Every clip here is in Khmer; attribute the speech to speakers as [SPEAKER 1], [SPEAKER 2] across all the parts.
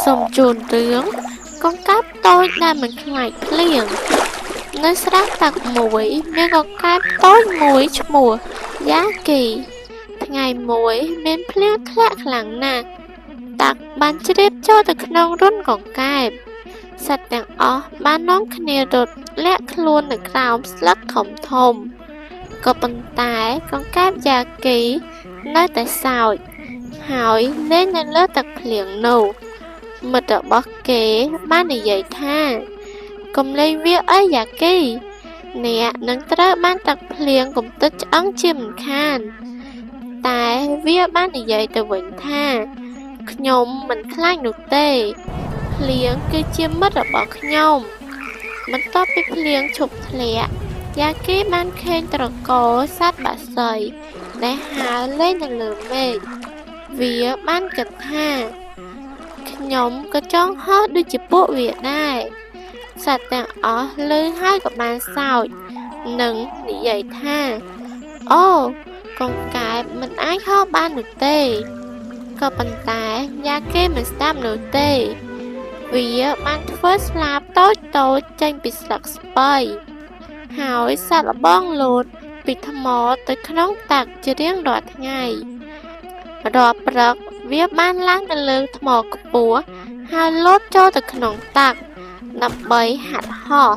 [SPEAKER 1] Sông chồn tướng con cáp tôi đã mình lại liền nơi sát tặc mũi bên con cáp tối mũi mùa giá kỳ ngày mũi bên phliếc khẽ lặng nè tặc ban chếp cho từ nông runของកែបសត្វទាំងអស់បាននាំគ្នារត់លាក់ខ្លួននៅក្រោមស្លឹកធំធំក៏ប៉ុន្តែកង្កែបយ៉ាគីនៅតែសោចហើយលេងនៅលើទឹកភ្លៀងនោះមិត្តរបស់គេបាននិយាយថាកុំលេងវាអីយ៉ាគីអ្នកនឹងត្រូវបានទឹកភ្លៀងកំទេចឆ្អឹងជាមិនខានតែវាបាននិយាយទៅវិញថាខ្ញុំមិនខ្លាចនោះទេភ្លៀងគឺជាមិត្តរបស់ខ្ញុំបន្ទាប់ពីភ្លៀងឈប់ធ្លាក់យ៉ាគីបានឃើញត្រកូលសត្វបក្សីដែលហើរលេងនៅលើមេឃវាបានគិតថាខ្ញុំក៏ចង់ហោះដូចជាពួកវាដែរសត្វទាំងអស់ឮហើយក៏បានសើចនិងនិយាយថាអូកង្កែបមិនអាចហោះបាននោះទេក៏ប៉ុន្តែយ៉ាគេមិនស្ដាប់នោះទេវាបានធ្វើស្លាបតូចចេញពីស្លឹកស្ពៃហើយសាកល្បងលោតពីថ្មទៅក្នុងទឹកជារៀងរាល់ថ្ងៃរាល់ព្រឹកវាបានឡើងទៅលើថ្មខ្ពស់ហើយលោតចូលទៅក្នុងទឹកដើម្បីហាត់ហោះ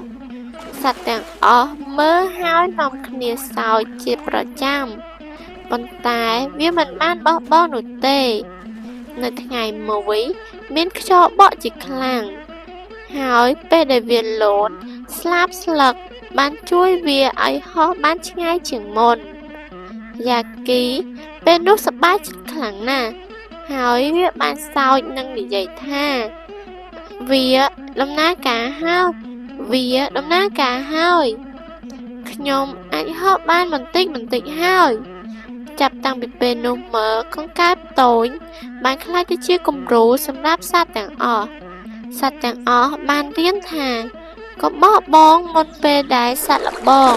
[SPEAKER 1] សត្វទាំងអស់មើលហើយនាំគ្នាសើចជាប្រចាំប៉ុន្តែវាមិនបានបោះបង់នោះទេនៅថ្ងៃមួយមានខ្យល់បក់ជាខ្លាំងហើយពេលដែលវាលោតស្លាបស្លឹកបានជួយវាឲ្យហោះបានឆ្ងាយជាងមុនយ៉ាគីពេលនោះសប្បាយចិត្តខ្លាំងណាស់ហើយវាបានសើចនិងនិយាយថាវាដំណើរការហើយខ្ញុំអាចហោះបានបន្តិចហើយចាប់តាំងពីពេលនោះមើលកង្កែបតូចបានខ្លាចទៅជាគំរូសម្រាប់សត្វទាំងអស់បានរៀនថាកុំបោះបង់មុនពេលដែលសាក់លបង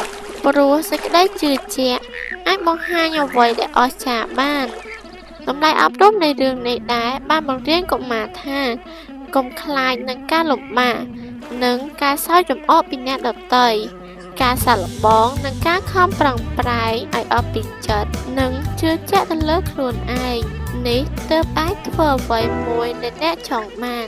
[SPEAKER 1] ព្រោះសេចក្តីជឿជាក់អាចបង្ហាញអ្វីដែលអស្ចារ្យបានតម្លៃអប់រំនៃរឿងនេះដែរបានបង្រៀនកុមារថាកុំខ្លាចនឹងការលំបាកនិងការសើចចំអកពីអ្នកដទៃការសាក់លបងនិងការខំប្រឹងប្រែងឲ្យអស់ពីចិត្តនិងជឿជាក់ទៅលើខ្លួនឯងនេះទើបអាចធ្វើអ្វីមួយដែលអ្នកចង់បាន